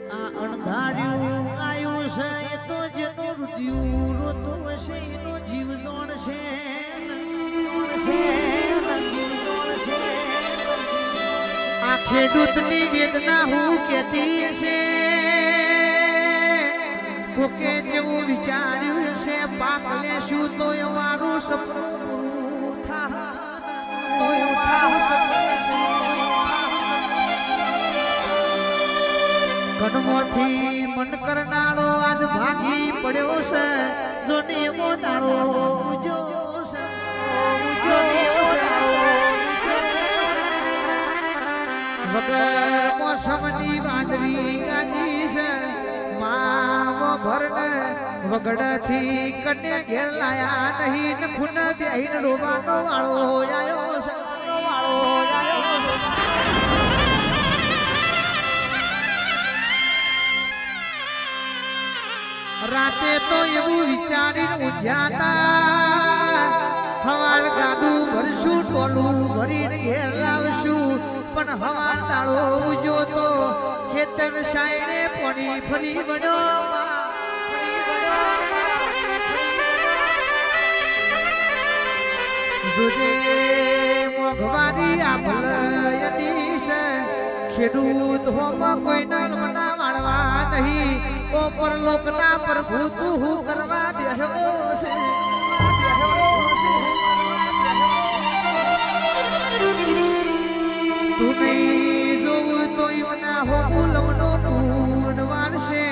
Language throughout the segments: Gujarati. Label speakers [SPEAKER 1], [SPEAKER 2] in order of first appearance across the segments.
[SPEAKER 1] આ અણધાર્યું આયુ છે એ તો જેનો રુધિયું રોતું હશે એનો જીવ દોણ છે આ ખેડૂતની વેદના હું કહેતી હશે કોકે જેવું વિચાર્યું હશે પાક લેશું તો મારું સપનું પૂરું થાય કણમોથી મન કરનારો આજ ભાગી પડ્યો છે જો નિયમો તારો ઉજો વગર મોસમની વાદળી ગાજી છે માવો ભરને વગડથી કને ઘેર લાયા નહીં ને ખૂન બેહીને રોવાનો વાળો આયો છે રાતે તો એવું વિચારીને ઉઠ્યા તા હવાર ગાડું ભરશું ટોલું ભરીને ઘેર લાવશું પણ હવાર દાડો ઉજો તો ખેતર સાયણે પોણી ફરી બન્યો જોજે મોઘવારી આભલયની છે ખેડૂત હોમાં કોઈ નર્મના વાળવા નહીં ઓ પરલોકના પ્રભુ તું હું કરવા બેહ્યો છે તું નહીં જોવું તો એમના હોમું લમનો પૂન વાળશે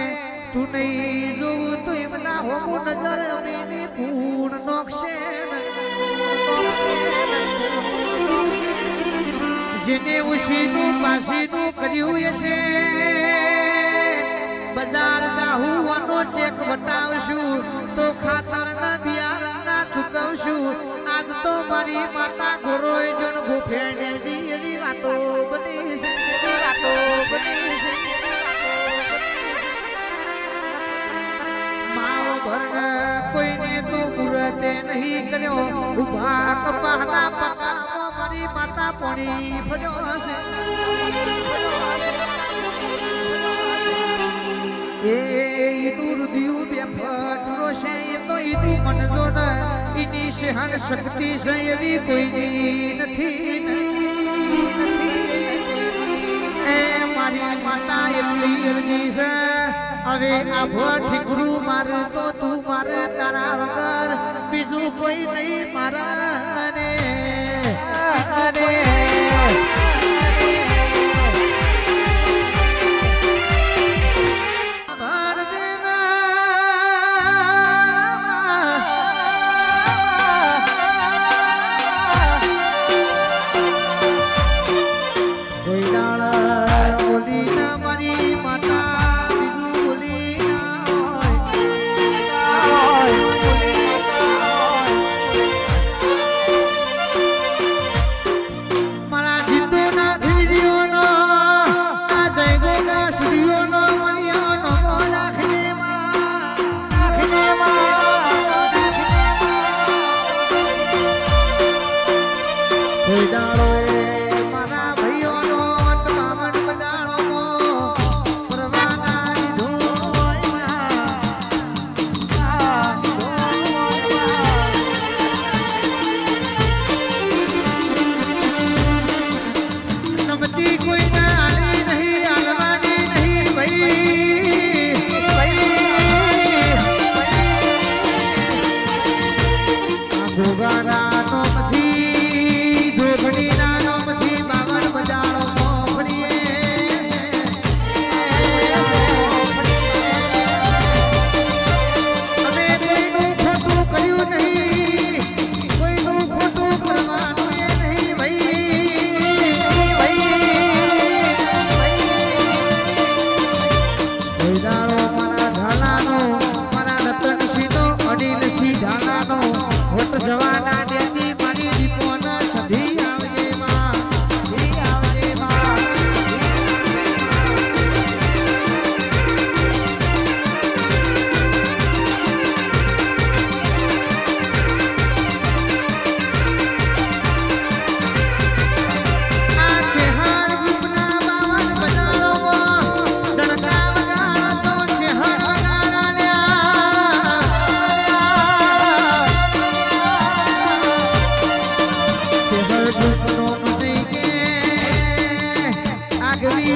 [SPEAKER 1] તું નહીં જોવું તો એમના હોમું નજર અમીની પૂન નોખશે જેને ઉશીનું પાસીનું કર્યું હશે બજાર જાહુવાનો ચેક વટાવશું તો ખાતરના બિયારણના ચૂકવશું આજ તો મારી માતા ઘોરોય જોન ગોફેને દીની વાતો બની છે માવ ભરને કોઈને તો મુરતે નહીં કર્યો ઉભા કપાહના પકામાં મારી માતા પોણી ફર્યો છે એ ઈનું રુધિયું બેફટ રોશે એ તો ઈનું મન જોડ ઈની સહન શક્તિ છે એવી કોઈની નથી એ મારી માતા એટલી અરજી છે હવે આ ભઠીકરું મારે તો તું મારે તારા વગર બીજું કોઈ નહીં મારા ને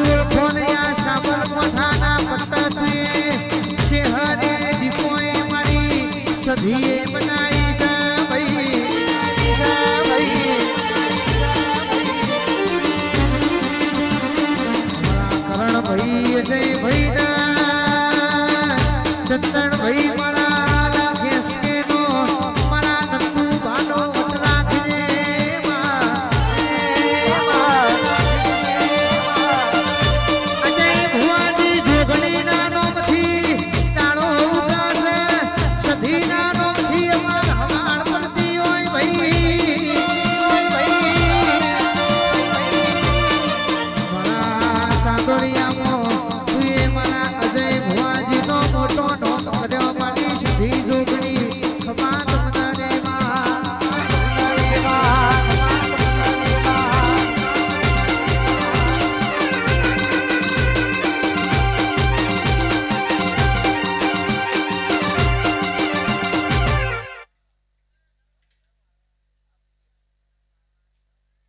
[SPEAKER 1] ઓળખોનિયા સાબર કોઠાના પત્તા તુએ શેહરે દીપોએ મારી સધીએ બનાવી જા ભાઈ કરણ ભાઈ જય ભાઈ ના